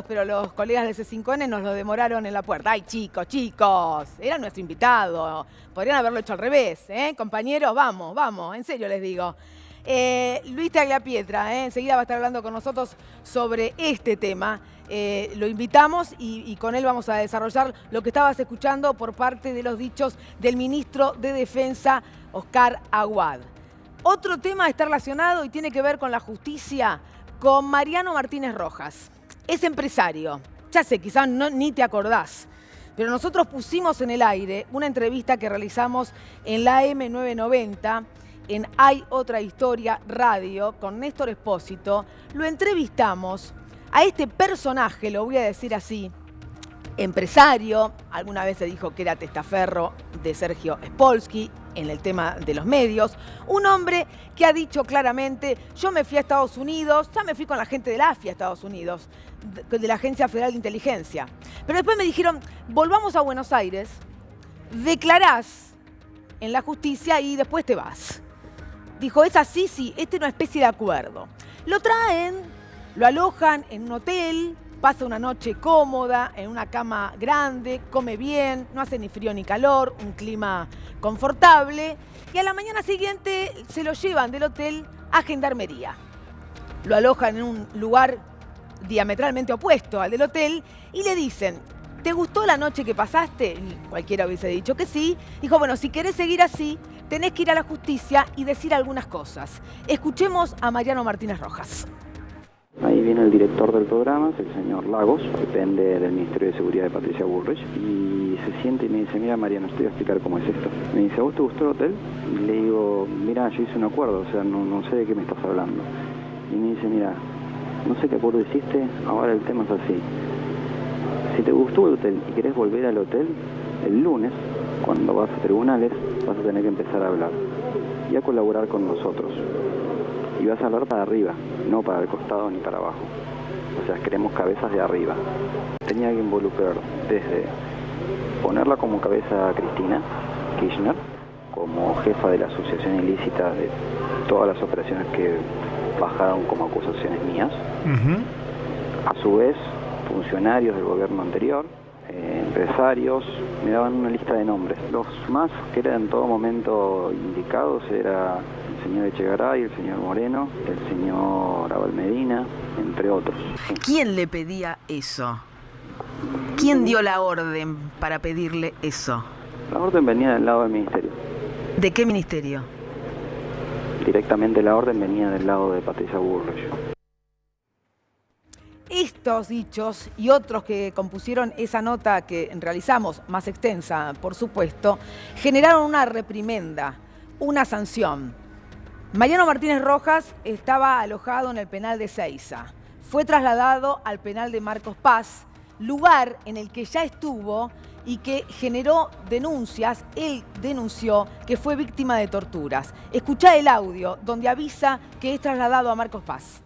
Pero los colegas de C5N nos lo demoraron en la puerta. Ay, chicos, era nuestro invitado. Podrían haberlo hecho al revés, ¿eh? Compañeros, vamos, en serio les digo. Luis Tagliapietra, enseguida va a estar hablando con nosotros sobre este tema. Lo invitamos y con él vamos a desarrollar lo que estabas escuchando por parte de los dichos del ministro de Defensa, Oscar Aguad. Otro tema está relacionado y tiene que ver con la justicia, con Mariano Martínez Rojas. Es empresario, ya sé, quizás ni te acordás, pero nosotros pusimos en el aire una entrevista que realizamos en la AM990, en Hay Otra Historia Radio, con Néstor Espósito. Lo entrevistamos a este personaje, lo voy a decir así, empresario, alguna vez se dijo que era testaferro de Sergio Spolsky en el tema de los medios, un hombre que ha dicho claramente, yo me fui a Estados Unidos, ya me fui con la gente de la AFI a Estados Unidos, de la Agencia Federal de Inteligencia, pero después me dijeron, volvamos a Buenos Aires, declarás en la justicia y después te vas. Dijo, es así, sí, este es una especie de acuerdo. Lo traen, lo alojan en un hotel, pasa una noche cómoda, en una cama grande, come bien, no hace ni frío ni calor, un clima confortable, y a la mañana siguiente se lo llevan del hotel a Gendarmería. Lo alojan en un lugar diametralmente opuesto al del hotel y le dicen, ¿te gustó la noche que pasaste? Y cualquiera hubiese dicho que sí. Dijo, bueno, si querés seguir así, tenés que ir a la justicia y decir algunas cosas. Escuchemos a Mariano Martínez Rojas. Ahí viene el director del programa, el señor Lagos, depende del Ministerio de Seguridad de Patricia Bullrich, y se siente y me dice, mira Mariano, te voy a explicar cómo es esto. Me dice, ¿a vos te gustó el hotel? Y le digo, mira, yo hice un acuerdo, o sea, no sé de qué me estás hablando. Y me dice, mira, no sé qué acuerdo hiciste, ahora el tema es así. Si te gustó el hotel y querés volver al hotel, el lunes, cuando vas a tribunales, vas a tener que empezar a hablar y a colaborar con nosotros. Y vas a hablar para arriba, no para el costado ni para abajo. O sea, queremos cabezas de arriba. Tenía que involucrar desde ponerla como cabeza a Cristina Kirchner, como jefa de la asociación ilícita de todas las operaciones que bajaron como acusaciones mías. A su vez, funcionarios del gobierno anterior, empresarios, me daban una lista de nombres. Los más que eran en todo momento indicados era el señor Echegaray, el señor Moreno, el señor Abel Medina, entre otros. ¿Quién le pedía eso? ¿Quién dio la orden para pedirle eso? La orden venía del lado del ministerio. ¿De qué ministerio? Directamente la orden venía del lado de Patricia Bullrich. Estos dichos y otros que compusieron esa nota que realizamos, más extensa, por supuesto, generaron una reprimenda, una sanción. Mariano Martínez Rojas estaba alojado en el penal de Ezeiza. Fue trasladado al penal de Marcos Paz, lugar en el que ya estuvo y que generó denuncias. Él denunció que fue víctima de torturas. Escuchá el audio donde avisa que es trasladado a Marcos Paz.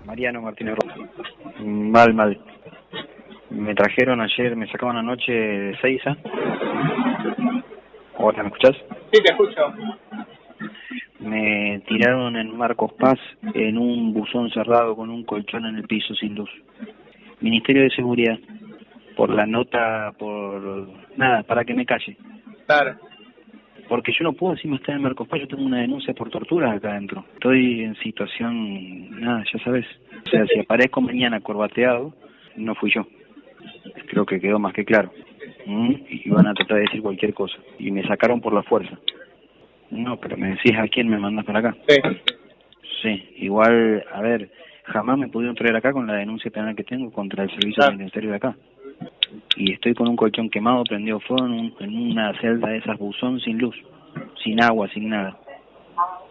Mariano Martínez Rojas. Mal. Me trajeron ayer, me sacaban anoche de Ezeiza. Hola, ¿me escuchás? Sí, te escucho. Me tiraron en Marcos Paz en un buzón cerrado con un colchón en el piso sin luz. Ministerio de Seguridad, por la nota, por nada, para que me calle. Claro. Porque yo no puedo encima estar en Marcos Paz, yo tengo una denuncia por torturas acá adentro. Estoy en situación, nada, ya sabes. O sea, si aparezco mañana corbateado, no fui yo. Creo que quedó más que claro. Y van a tratar de decir cualquier cosa. Y me sacaron por la fuerza. No, pero me decís a quién me mandas para acá. Sí. Sí, igual, a ver, jamás me pudieron traer acá con la denuncia penal que tengo contra el servicio penitenciario de acá. Y estoy con un colchón quemado, prendido fuego en una celda de esas buzón sin luz, sin agua, sin nada.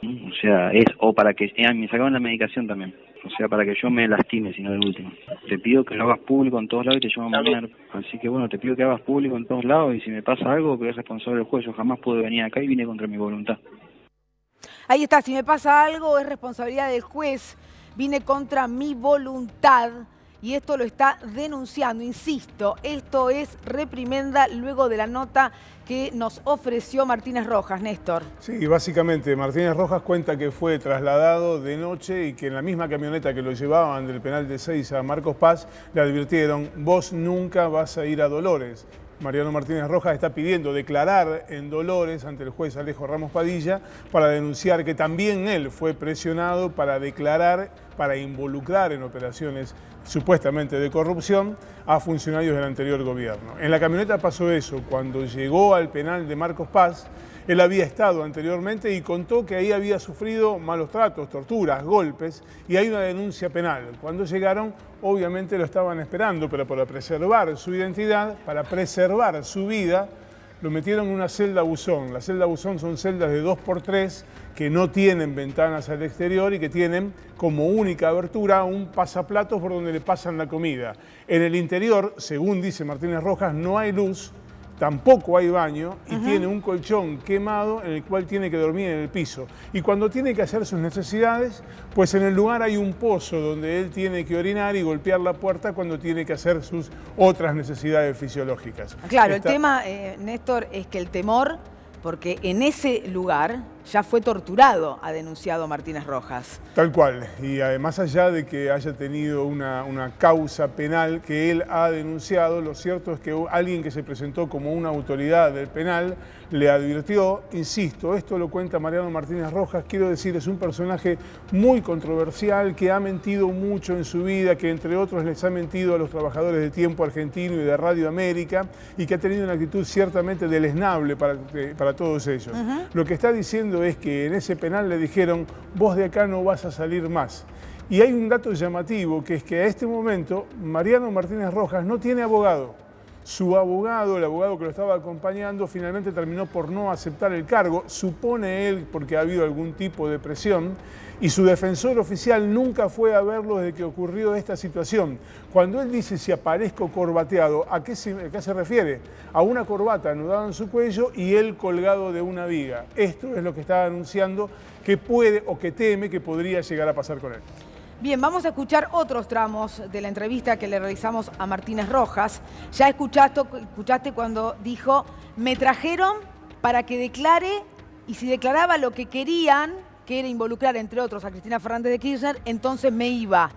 O sea, o para que, me sacaban la medicación también. O sea, para que yo me lastime, sino de último. Te pido que lo hagas público en todos lados y te llevo mañana. Así que bueno, te pido que hagas público en todos lados y si me pasa algo, que es responsable del juez. Yo jamás pude venir acá y vine contra mi voluntad. Ahí está, si me pasa algo es responsabilidad del juez. Vine contra mi voluntad. y esto lo está denunciando. Insisto, esto es reprimenda luego de la nota que nos ofreció Martínez Rojas. Néstor. Sí, básicamente Martínez Rojas cuenta que fue trasladado de noche y que en la misma camioneta que lo llevaban del penal de Ezeiza a Marcos Paz le advirtieron: vos nunca vas a ir a Dolores. Mariano Martínez Rojas está pidiendo declarar en Dolores ante el juez Alejo Ramos Padilla para denunciar que también él fue presionado para declarar, para involucrar en operaciones supuestamente de corrupción a funcionarios del anterior gobierno. En la camioneta pasó eso. Cuando llegó al penal de Marcos Paz, él había estado anteriormente y contó que ahí había sufrido malos tratos, torturas, golpes, y hay una denuncia penal. Cuando llegaron, obviamente lo estaban esperando, pero para preservar su identidad, para preservar su vida, lo metieron en una celda buzón. Las celdas buzón son celdas de 2x3 que no tienen ventanas al exterior y que tienen como única abertura un pasaplatos por donde le pasan la comida. En el interior, según dice Martínez Rojas, no hay luz, tampoco hay baño y tiene un colchón quemado en el cual tiene que dormir en el piso. Y cuando tiene que hacer sus necesidades, pues en el lugar hay un pozo donde él tiene que orinar y golpear la puerta cuando tiene que hacer sus otras necesidades fisiológicas. Claro, el tema, Néstor, es que el temor, porque en ese lugar ya fue torturado, ha denunciado Martínez Rojas. Tal cual, y además allá de que haya tenido una causa penal que él ha denunciado, lo cierto es que alguien que se presentó como una autoridad del penal le advirtió, insisto, esto lo cuenta Mariano Martínez Rojas, quiero decir, es un personaje muy controversial, que ha mentido mucho en su vida, que entre otros les ha mentido a los trabajadores de Tiempo Argentino y de Radio América, y que ha tenido una actitud ciertamente deleznable para todos ellos. Lo que está diciendo es que en ese penal le dijeron: vos de acá no vas a salir más. Y hay un dato llamativo, que es que a este momento Mariano Martínez Rojas no tiene abogado. Su abogado, el abogado que lo estaba acompañando, finalmente terminó por no aceptar el cargo, supone él porque ha habido algún tipo de presión, y su defensor oficial nunca fue a verlo desde que ocurrió esta situación. Cuando él dice si aparezco corbateado, ¿a qué se refiere? A una corbata anudada en su cuello y él colgado de una viga. Esto es lo que está anunciando que puede o que teme que podría llegar a pasar con él. Bien, vamos a escuchar otros tramos de la entrevista que le realizamos a Martínez Rojas. Ya escuchaste cuando dijo: me trajeron para que declare, y si declaraba lo que querían, que era involucrar, entre otros, a Cristina Fernández de Kirchner, entonces me iba.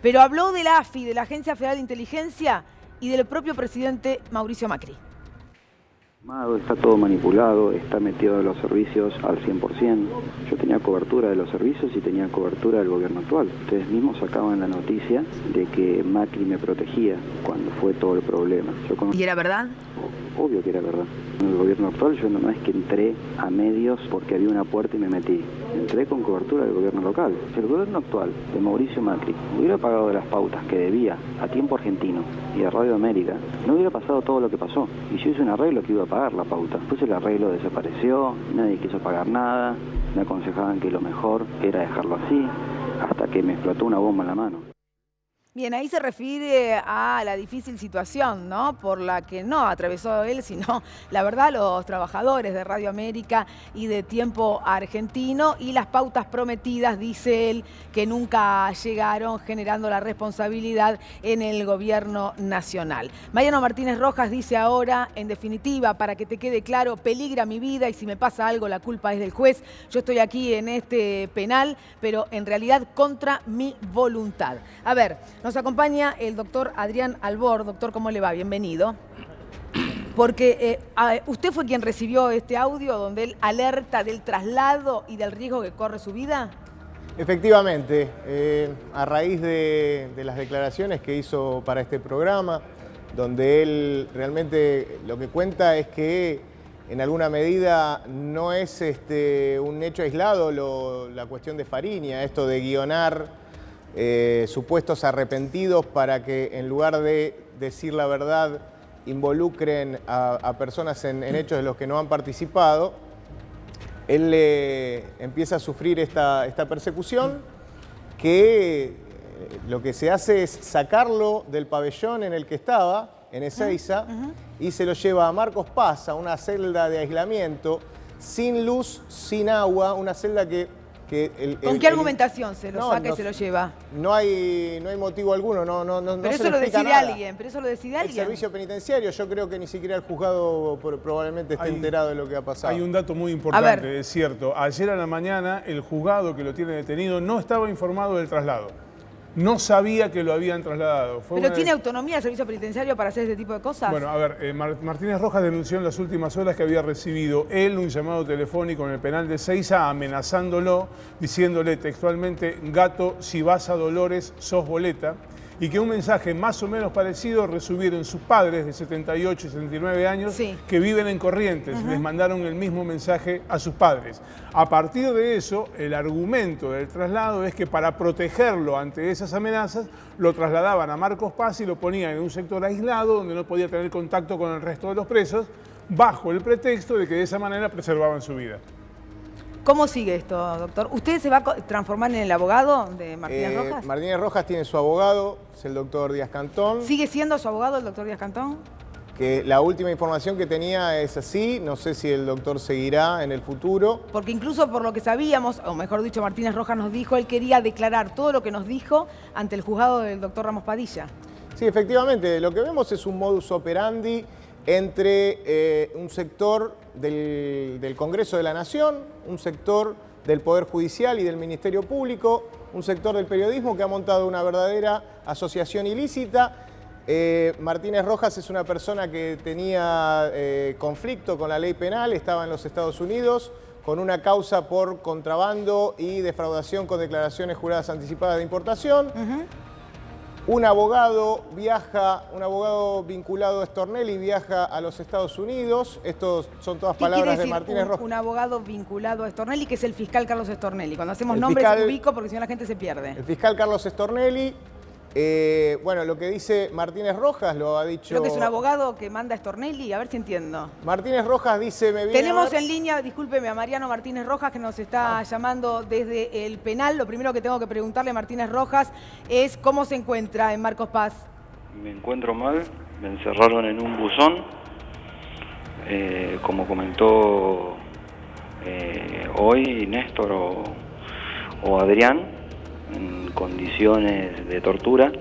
Pero habló de la AFI, de la Agencia Federal de Inteligencia, y del propio presidente Mauricio Macri. Está todo manipulado, está metido en los servicios al 100%. Yo tenía cobertura de los servicios y tenía cobertura del gobierno actual. Ustedes mismos sacaban la noticia de que Macri me protegía cuando fue todo el problema. ¿Y era verdad? Obvio que era verdad. En el gobierno actual yo no es que entré a medios porque había una puerta y me metí. Entré con cobertura del gobierno local. Si el gobierno actual de Mauricio Macri hubiera pagado las pautas que debía a Tiempo Argentino y a Radio América, no hubiera pasado todo lo que pasó. Y yo hice un arreglo que iba a pagar la pauta. Después el arreglo desapareció, nadie quiso pagar nada, me aconsejaban que lo mejor era dejarlo así, hasta que me explotó una bomba en la mano. Bien, ahí se refiere a la difícil situación, ¿no?, por la que no atravesó él, sino, la verdad, los trabajadores de Radio América y de Tiempo Argentino, y las pautas prometidas, dice él, que nunca llegaron, generando la responsabilidad en el gobierno nacional. Mariano Martínez Rojas dice ahora, en definitiva, para que te quede claro, peligra mi vida y si me pasa algo la culpa es del juez. Yo estoy aquí en este penal, pero en realidad contra mi voluntad. A ver, nos acompaña el doctor Adrián Albor. Doctor, ¿cómo le va? Bienvenido. Porque usted fue quien recibió este audio donde él alerta del traslado y del riesgo que corre su vida. Efectivamente, a raíz de las declaraciones que hizo para este programa, donde él realmente lo que cuenta es que en alguna medida no es un hecho aislado la cuestión de Fariña, esto de guionar supuestos arrepentidos para que en lugar de decir la verdad involucren a personas en hechos de los que no han participado. Él empieza a sufrir esta persecución que lo que se hace es sacarlo del pabellón en el que estaba, en Ezeiza, y se lo lleva a Marcos Paz, a una celda de aislamiento, sin luz, sin agua, una celda que que ¿Con qué argumentación se lo saca y no, se lo lleva? No hay motivo alguno, Pero eso lo decide alguien, El servicio penitenciario, yo creo que ni siquiera el juzgado probablemente esté enterado de lo que ha pasado. Hay un dato muy importante, es cierto. Ayer a la mañana el juzgado que lo tiene detenido no estaba informado del traslado. No sabía que lo habían trasladado. ¿Pero tiene autonomía el servicio penitenciario para hacer este tipo de cosas? Bueno, a ver, Martínez Rojas denunció en las últimas horas que había recibido él un llamado telefónico en el penal de Seiza amenazándolo, diciéndole textualmente: gato, si vas a Dolores, sos boleta. Y que un mensaje más o menos parecido recibieron sus padres de 78 y 79 años que viven en Corrientes. Les mandaron el mismo mensaje a sus padres. A partir de eso, el argumento del traslado es que para protegerlo ante esas amenazas, lo trasladaban a Marcos Paz y lo ponían en un sector aislado donde no podía tener contacto con el resto de los presos, bajo el pretexto de que de esa manera preservaban su vida. ¿Cómo sigue esto, doctor? ¿Usted se va a transformar en el abogado de Martínez Rojas? Martínez Rojas tiene su abogado, es el doctor Díaz Cantón. ¿Sigue siendo su abogado el doctor Díaz Cantón? Que la última información que tenía es así, no sé si el doctor seguirá en el futuro. Porque incluso por lo que sabíamos, o mejor dicho, Martínez Rojas nos dijo, él quería declarar todo lo que nos dijo ante el juzgado del doctor Ramos Padilla. Sí, efectivamente, lo que vemos es un modus operandi entre un sector del Congreso de la Nación, un sector del Poder Judicial y del Ministerio Público, un sector del periodismo que ha montado una verdadera asociación ilícita. Martínez Rojas es una persona que tenía conflicto con la ley penal, estaba en los Estados Unidos con una causa por contrabando y defraudación con declaraciones juradas anticipadas de importación. Un abogado vinculado a Stornelli viaja a los Estados Unidos. Estos son todas palabras de Martínez Rojas. Un abogado vinculado a Stornelli, que es el fiscal Carlos Stornelli. Cuando hacemos nombres ubico porque si no la gente se pierde. El fiscal Carlos Stornelli. Bueno, lo que dice Martínez Rojas lo ha dicho... Creo que es un abogado que manda a Stornelli, a ver si entiendo. Martínez Rojas dice... Tenemos en línea, discúlpeme, a Mariano Martínez Rojas, que nos está llamando desde el penal. Lo primero que tengo que preguntarle a Martínez Rojas es cómo se encuentra en Marcos Paz. Me encuentro mal, me encerraron en un buzón. Como comentó hoy Néstor o Adrián, en condiciones de tortura,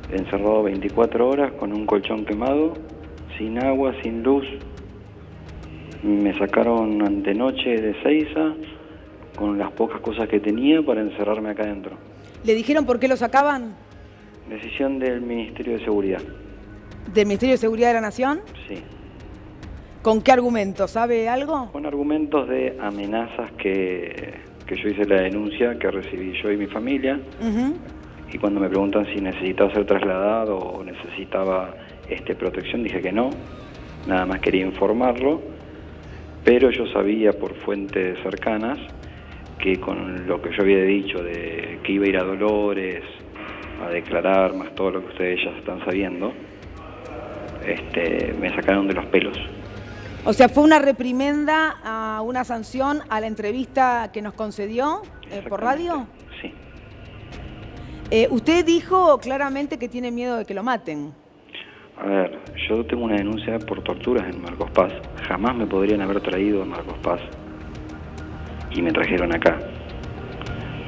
encerrado 24 horas con un colchón quemado, sin agua, sin luz. Me sacaron antenoche de Seiza con las pocas cosas que tenía para encerrarme acá adentro. ¿Le dijeron por qué lo sacaban? Decisión del Ministerio de Seguridad. ¿Del Ministerio de Seguridad de la Nación? Sí. ¿Con qué argumentos? ¿Sabe algo? Con argumentos de amenazas que yo hice la denuncia que recibí yo y mi familia. Y cuando me preguntan si necesitaba ser trasladado o necesitaba protección, dije que no, nada más quería informarlo, pero yo sabía por fuentes cercanas que con lo que yo había dicho de que iba a ir a Dolores a declarar, más todo lo que ustedes ya están sabiendo, me sacaron de los pelos. O sea, ¿fue una reprimenda, a una sanción a la entrevista que nos concedió por radio? Sí. Usted dijo claramente que tiene miedo de que lo maten. A ver, yo tengo una denuncia por torturas en Marcos Paz. Jamás me podrían haber traído a Marcos Paz. Y me trajeron acá.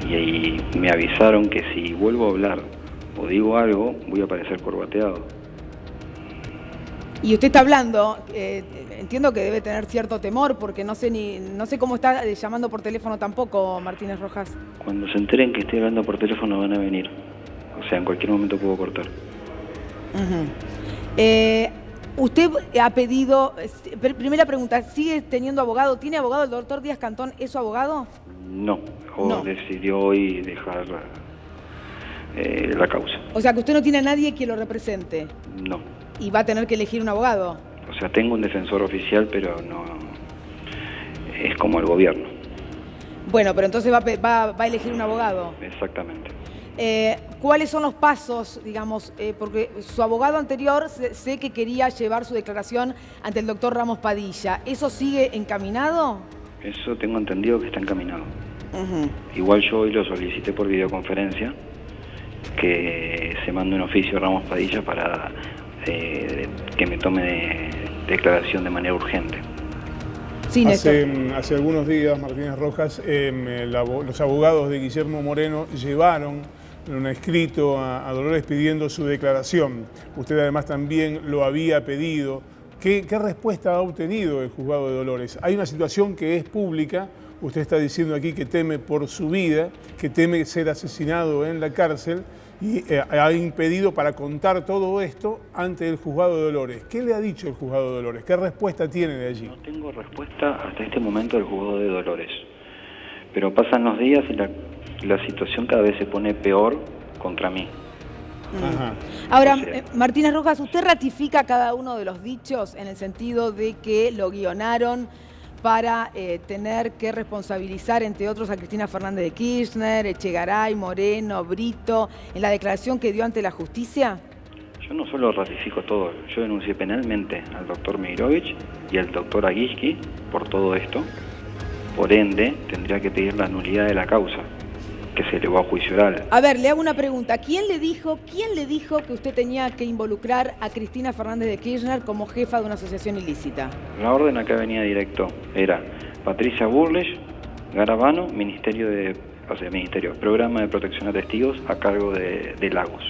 Y ahí me avisaron que si vuelvo a hablar o digo algo, voy a parecer corbateado. Y usted está hablando, entiendo que debe tener cierto temor, porque no sé cómo está llamando por teléfono tampoco, Martínez Rojas. Cuando se enteren que estoy hablando por teléfono van a venir. O sea, en cualquier momento puedo cortar. Usted ha pedido, primera pregunta, ¿sigue teniendo abogado? ¿Tiene abogado? ¿El doctor Díaz Cantón es su abogado? No, decidió hoy dejar la causa. O sea, que usted no tiene a nadie que lo represente. No. ¿Y va a tener que elegir un abogado? O sea, tengo un defensor oficial, pero no es como el gobierno. Bueno, pero entonces va a elegir un abogado. Exactamente. ¿Cuáles son los pasos, digamos? Porque su abogado anterior sé que quería llevar su declaración ante el doctor Ramos Padilla. ¿Eso sigue encaminado? Eso tengo entendido que está encaminado. Igual yo hoy lo solicité por videoconferencia, que se mande un oficio a Ramos Padilla para que me tome declaración de manera urgente. Sí, hace algunos días, Martínez Rojas, los abogados de Guillermo Moreno llevaron un escrito a Dolores pidiendo su declaración. Usted además también lo había pedido. ¿Qué respuesta ha obtenido el juzgado de Dolores? Hay una situación que es pública. Usted está diciendo aquí que teme por su vida, que teme ser asesinado en la cárcel y ha impedido para contar todo esto ante el juzgado de Dolores. ¿Qué le ha dicho el juzgado de Dolores? ¿Qué respuesta tiene de allí? No tengo respuesta hasta este momento del juzgado de Dolores, pero pasan los días y la situación cada vez se pone peor contra mí. Ajá. Ahora, O sea, Martínez Rojas, ¿usted ratifica cada uno de los dichos en el sentido de que lo guionaron para tener que responsabilizar, entre otros, a Cristina Fernández de Kirchner, Echegaray, Moreno, Brito, en la declaración que dio ante la justicia? yo no solo ratifico todo, yo denuncié penalmente al doctor Meirovich y al doctor Aguisky por todo esto. Por ende, tendría que pedir la nulidad de la causa, que se elevó a juicio oral. A ver, le hago una pregunta. ¿Quién le dijo que usted tenía que involucrar a Cristina Fernández de Kirchner como jefa de una asociación ilícita? La orden acá venía directo, era Patricia Bullrich, Garabano, Ministerio, Programa de Protección a Testigos a cargo de Lagos.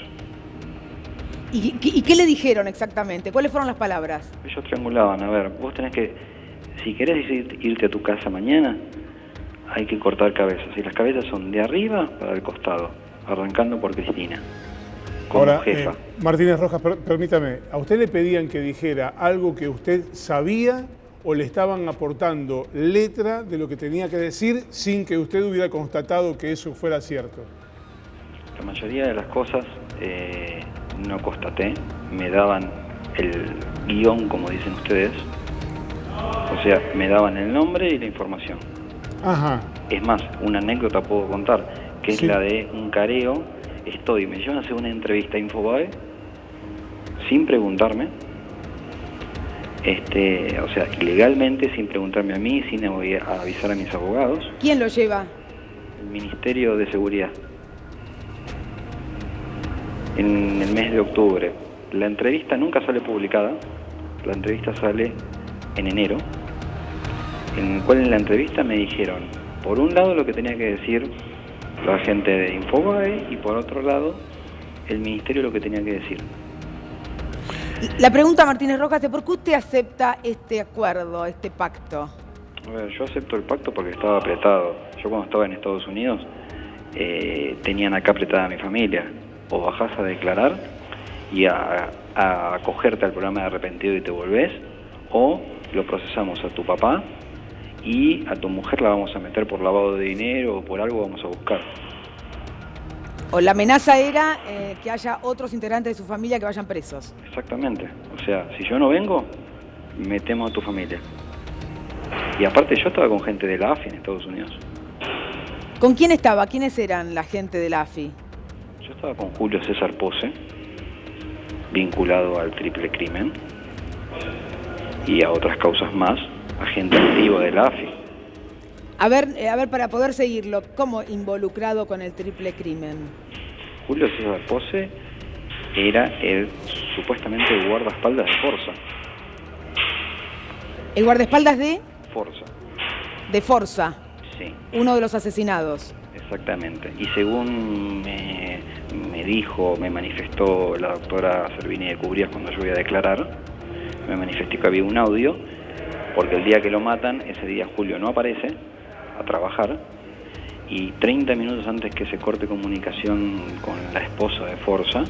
¿Y qué le dijeron exactamente? ¿Cuáles fueron las palabras? Ellos triangulaban, a ver, vos tenés que, si querés irte a tu casa mañana, hay que cortar cabezas, y las cabezas son de arriba para el costado, arrancando por Cristina, como Ahora, jefa. Martínez Rojas, permítame, ¿a usted le pedían que dijera algo que usted sabía o le estaban aportando letra de lo que tenía que decir sin que usted hubiera constatado que eso fuera cierto? La mayoría de las cosas no constaté, me daban el guión, como dicen ustedes, o sea, me daban el nombre y la información. Ajá. Es más, una anécdota puedo contar, que Sí. es la de un careo. Me llevan a hacer una entrevista a Infobae sin preguntarme, o sea, ilegalmente, sin preguntarme a mí, sin avisar a mis abogados. ¿Quién lo lleva? El Ministerio de Seguridad. En el mes de octubre. La entrevista nunca sale publicada, la entrevista sale en enero, en el cual en la entrevista me dijeron, por un lado lo que tenía que decir la gente de Infobae y por otro lado el ministerio lo que tenía que decir. La pregunta, Martínez Rojas, es ¿por qué usted acepta este acuerdo, este pacto? A ver, yo acepto el pacto porque estaba apretado. Yo cuando estaba en Estados Unidos tenían acá apretada a mi familia. O bajás a declarar y a acogerte al programa de arrepentido y te volvés, o lo procesamos a tu papá y a tu mujer la vamos a meter por lavado de dinero o por algo vamos a buscar. O la amenaza era que haya otros integrantes de su familia que vayan presos. Exactamente. O sea, si yo no vengo, me temo a tu familia. Y aparte yo estaba con gente de la AFI en Estados Unidos. ¿Con quién estaba? ¿Quiénes eran la gente de la AFI? Yo estaba con Julio César Pose, vinculado al triple crimen y a otras causas más, agente activo de la AFI. A ver, para poder seguirlo, ¿cómo involucrado con el triple crimen? Julio César Pose era supuestamente el guardaespaldas de Forza. ¿El guardaespaldas de? Forza, De Forza, sí, uno de los asesinados. exactamente. Y según me manifestó la doctora Servini de Cubrías cuando yo voy a declarar, me manifestó que había un audio, porque el día que lo matan, ese día Julio no aparece a trabajar, y 30 minutos antes que se corte comunicación con la esposa de Forza,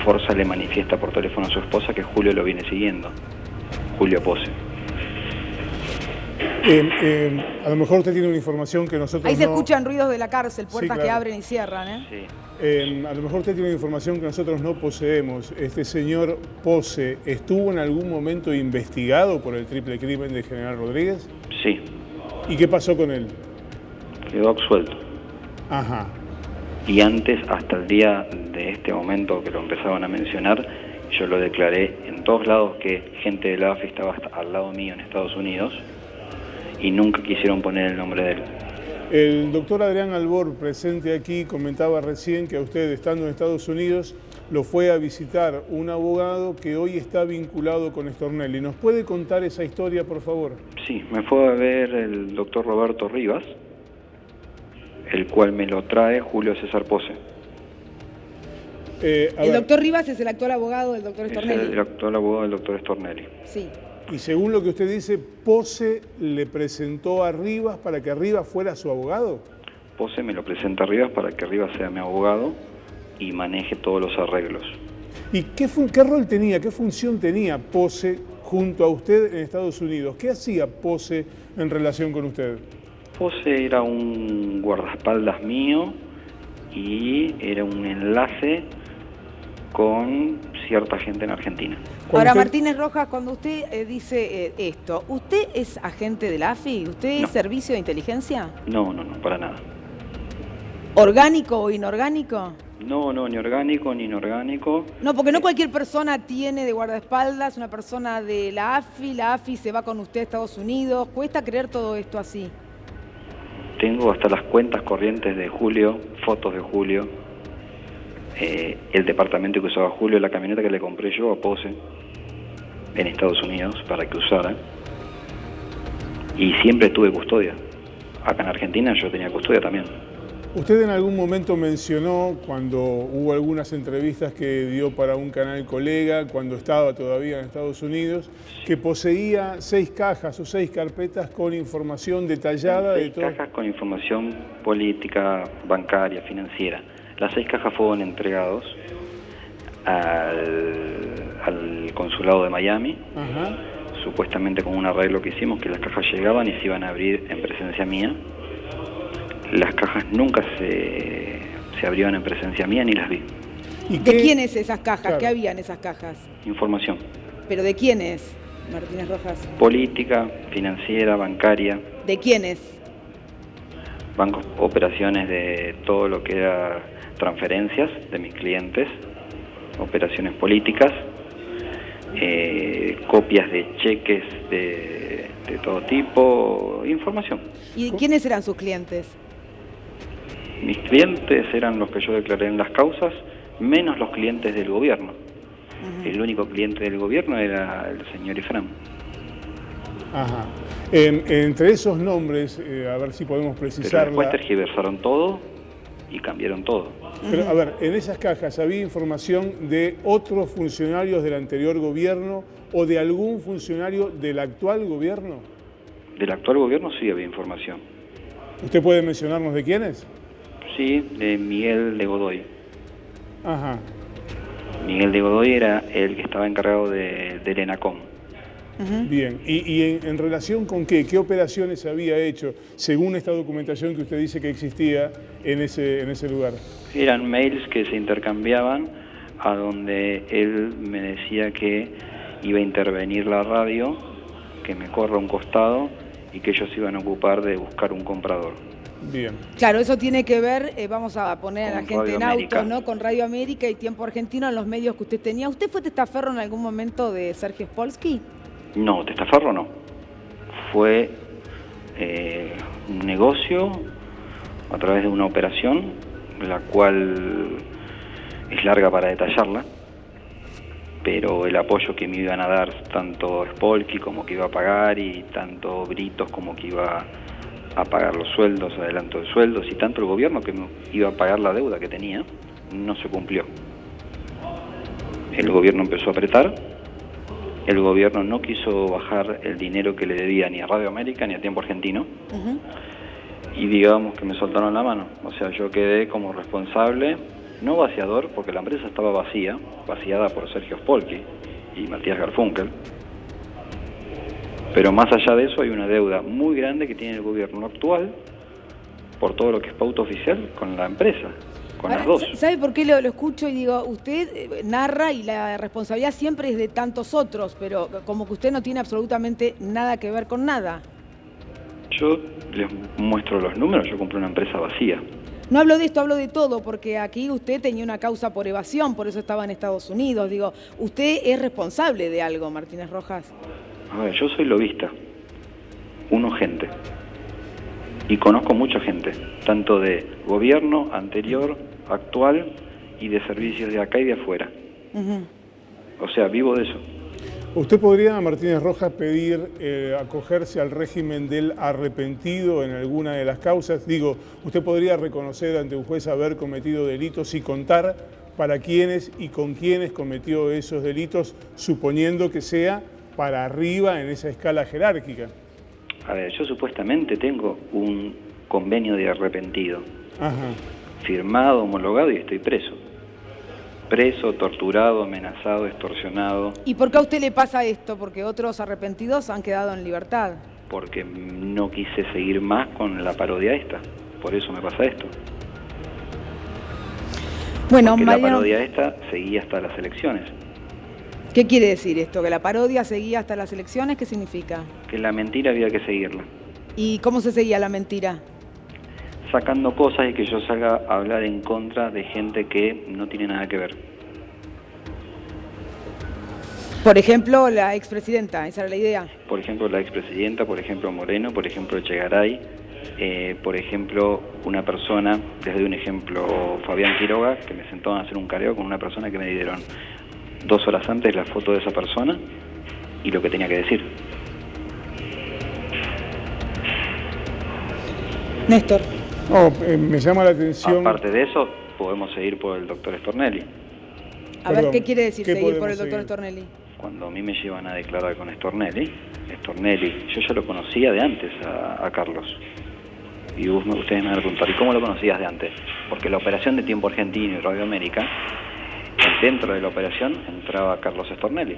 Forza le manifiesta por teléfono a su esposa que Julio lo viene siguiendo, Julio Pose. A lo mejor usted tiene una información que nosotros Ahí se no... escuchan ruidos de la cárcel, puertas Sí, claro. que abren y cierran, ¿eh? Sí. A lo mejor usted tiene una información que nosotros no poseemos. ¿Este señor Pose estuvo en algún momento investigado por el triple crimen de General Rodríguez? Sí, ¿Y qué pasó con él? quedó absuelto. Ajá. Y antes, hasta el día de este momento que lo empezaban a mencionar, yo lo declaré en todos lados que gente de la AFI estaba hasta al lado mío en Estados Unidos y nunca quisieron poner el nombre de él. El doctor Adrián Albor, presente aquí, comentaba recién que a usted, estando en Estados Unidos, lo fue a visitar un abogado que hoy está vinculado con Stornelli. ¿Nos puede contar esa historia, por favor? Sí, me fue a ver el doctor Roberto Rivas, el cual me lo trae Julio César Pose. El doctor Rivas es el actual abogado del doctor Es Stornelli. el actual abogado del doctor Stornelli. Sí. Y según lo que usted dice, Pose le presentó a Rivas para que Rivas fuera su abogado. Pose me lo presenta a Rivas para que Rivas sea mi abogado y maneje todos los arreglos. ¿Y qué rol tenía, qué función tenía Pose junto a usted en Estados Unidos? ¿Qué hacía Pose en relación con usted? Pose era un guardaespaldas mío y era un enlace con cierta gente en Argentina. Ahora, usted... Martínez Rojas, cuando usted dice esto, ¿usted es agente de la AFI? ¿Usted No. es servicio de inteligencia? No, para nada. ¿Orgánico o inorgánico? No, ni orgánico ni inorgánico. No, porque no cualquier persona tiene de guardaespaldas una persona de la AFI se va con usted a Estados Unidos. Cuesta creer todo esto así. Tengo hasta las cuentas corrientes de Julio, fotos de Julio, el departamento que usaba Julio, la camioneta que le compré yo a Pose en Estados Unidos para que usara. Y siempre tuve custodia. Acá en Argentina yo tenía custodia también. Usted en algún momento mencionó, cuando hubo algunas entrevistas que dio para un canal colega, cuando estaba todavía en Estados Unidos, que poseía 6 cajas o 6 carpetas con información detallada de 6 todo. cajas con información política, bancaria, financiera. Las 6 cajas fueron entregados al consulado de Miami, Ajá. supuestamente con un arreglo que hicimos, que las cajas llegaban y se iban a abrir en presencia mía. Las cajas nunca se abrieron en presencia mía ni las vi. ¿Y ¿De qué- quiénes esas cajas? Claro. ¿Qué había en esas cajas? Información ¿Pero de quiénes, Martínez Rojas? política, financiera, bancaria, ¿De quiénes? bancos, operaciones de todo lo que era transferencias de mis clientes, operaciones políticas, copias de cheques de todo tipo, información. ¿Y quiénes eran sus clientes? Mis clientes eran los que yo declaré en las causas, menos los clientes del gobierno. El único cliente del gobierno era el señor Ifrán. Ajá. Entre esos nombres, a ver si podemos Pero precisarla. después tergiversaron todo y cambiaron todo. Pero, a ver, en esas cajas había información de otros funcionarios del anterior gobierno o de algún funcionario del actual gobierno. Del actual gobierno sí había información. ¿Usted puede mencionarnos de quiénes? Sí, de Miguel de Godoy. Ajá. Miguel de Godoy era el que estaba encargado del ENACOM. Bien. ¿Y en relación con qué? ¿Qué operaciones había hecho según esta documentación que usted dice que existía en ese lugar? Eran mails que se intercambiaban a donde él me decía que iba a intervenir la radio, que me corra a un costado y que ellos iban a ocupar de buscar un comprador. Bien. Claro, eso tiene que ver, vamos a poner a la Con gente Radio en América. autos, ¿no? Con Radio América y Tiempo Argentino en los medios que usted tenía. ¿Usted fue testaferro en algún momento de Sergio Spolsky? No, testaferro no. Fue un negocio a través de una operación, la cual es larga para detallarla, pero el apoyo que me iban a dar tanto Spolsky como que iba a pagar y tanto Britos como que iba a pagar los sueldos, adelanto de sueldos y tanto el gobierno que me iba a pagar la deuda que tenía, no se cumplió. El gobierno empezó a apretar. El gobierno no quiso bajar el dinero que le debía ni a Radio América ni a Tiempo Argentino y digamos que me soltaron la mano. O sea, yo quedé como responsable, no vaciador, porque la empresa estaba vaciada por Sergio Spolsky y Matías Garfunkel. Pero más allá de eso hay una deuda muy grande que tiene el gobierno actual por todo lo que es pauta oficial con la empresa. Con Ahora, las dos. ¿sabe por qué lo escucho y digo, usted narra y la responsabilidad siempre es de tantos otros, pero como que usted no tiene absolutamente nada que ver con nada? Yo les muestro los números, yo compré una empresa vacía. No hablo de esto, hablo de todo, porque aquí usted tenía una causa por evasión, por eso estaba en Estados Unidos. Digo, usted es responsable de algo, Martínez Rojas. A ver, yo soy lobista, un agente. Y conozco mucha gente, tanto de gobierno, anterior, actual y de servicios de acá y de afuera. O sea, vivo de eso. ¿Usted podría, Martínez Rojas, pedir acogerse al régimen del arrepentido en alguna de las causas? Digo, ¿usted podría reconocer ante un juez haber cometido delitos y contar para quiénes y con quiénes cometió esos delitos, suponiendo que sea para arriba en esa escala jerárquica? A ver, yo supuestamente tengo un convenio de arrepentido. Ajá. Firmado, homologado, y estoy preso. Preso, torturado, amenazado, extorsionado. ¿Y por qué a usted le pasa esto? Porque otros arrepentidos han quedado en libertad. Porque no quise seguir más con la parodia esta. Por eso me pasa esto. Bueno, porque Mariano, la parodia esta seguía hasta las elecciones. ¿qué quiere decir esto? ¿Que la parodia seguía hasta las elecciones? ¿Qué significa? Que la mentira había que seguirla. ¿Y cómo se seguía la mentira? Sacando cosas y que yo salga a hablar en contra de gente que no tiene nada que ver. Por ejemplo, la expresidenta, esa era la idea. Por ejemplo, la expresidenta, por ejemplo, Moreno, por ejemplo, Echegaray, por ejemplo, una persona, les doy un ejemplo, Fabián Quiroga, que me sentó a hacer un careo con una persona que me dieron 2 horas antes la foto de esa persona y lo que tenía que decir. Néstor. No, me llama la atención... Aparte de eso, podemos seguir por el doctor Stornelli. A ver, ¿qué quiere decir ¿qué seguir por podemos el doctor seguir? Stornelli? Cuando a mí me llevan a declarar con Stornelli, yo ya lo conocía de antes a Carlos. Y ustedes me van a preguntar, ¿y cómo lo conocías de antes? Porque la operación de Tiempo Argentino y Radio América, dentro de la operación entraba Carlos Stornelli.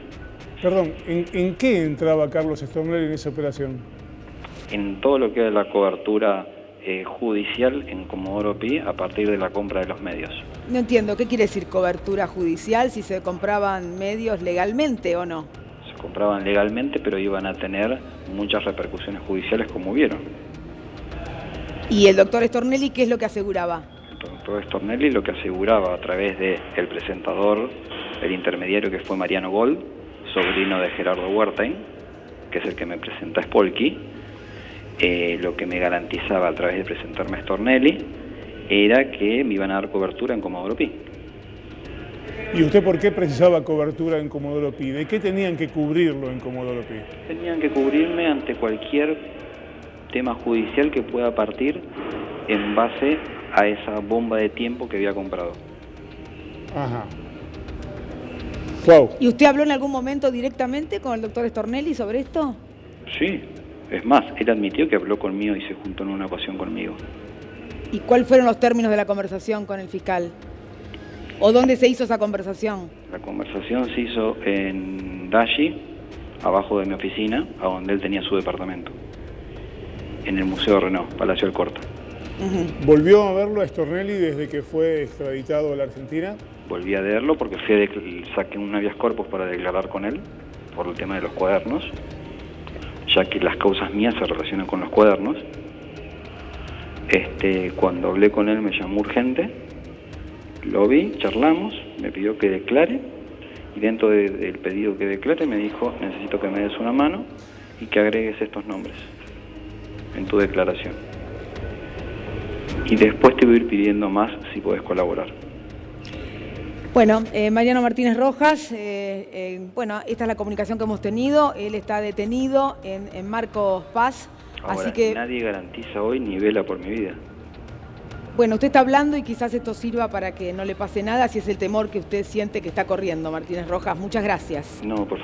Perdón, ¿en qué entraba Carlos Stornelli en esa operación? En todo lo que era la cobertura judicial en Comodoro Pi a partir de la compra de los medios. No entiendo, ¿qué quiere decir cobertura judicial? Si se compraban medios legalmente o no. Se compraban legalmente, pero iban a tener muchas repercusiones judiciales como hubieron. ¿Y el doctor Stornelli qué es lo que aseguraba? El doctor Stornelli lo que aseguraba a través del presentador, el intermediario que fue Mariano Gold, sobrino de Gerardo Huertain, que es el que me presenta a Spolky, lo que me garantizaba a través de presentarme a Stornelli era que me iban a dar cobertura en Comodoro Pi. ¿Y usted por qué precisaba cobertura en Comodoro Pi? ¿De qué tenían que cubrirlo en Comodoro Pi? Tenían que cubrirme ante cualquier tema judicial que pueda partir en base a esa bomba de tiempo que había comprado. Ajá. Wow. ¿Y usted habló en algún momento directamente con el doctor Stornelli sobre esto? Sí, es más, él admitió que habló conmigo y se juntó en una ocasión conmigo. ¿Y cuáles fueron los términos de la conversación con el fiscal? ¿O dónde se hizo esa conversación? La conversación se hizo en Dashi, abajo de mi oficina, a donde él tenía su departamento, en el Museo Renault, Palacio del Corta. ¿Volvió a verlo a Stornelli desde que fue extraditado a la Argentina? Volví a verlo porque saqué un habeas corpus para declarar con él por el tema de los cuadernos, ya que las causas mías se relacionan con los cuadernos. Cuando hablé con él me llamó urgente, lo vi, charlamos, me pidió que declare y dentro del pedido que declare me dijo: necesito que me des una mano y que agregues estos nombres en tu declaración. Y después te voy a ir pidiendo más si podés colaborar. Bueno, Mariano Martínez Rojas, bueno, esta es la comunicación que hemos tenido. Él está detenido en Marcos Paz. Ahora, así que nadie garantiza hoy ni vela por mi vida. bueno, usted está hablando y quizás esto sirva para que no le pase nada, si es el temor que usted siente que está corriendo, Martínez Rojas. Muchas gracias. No, por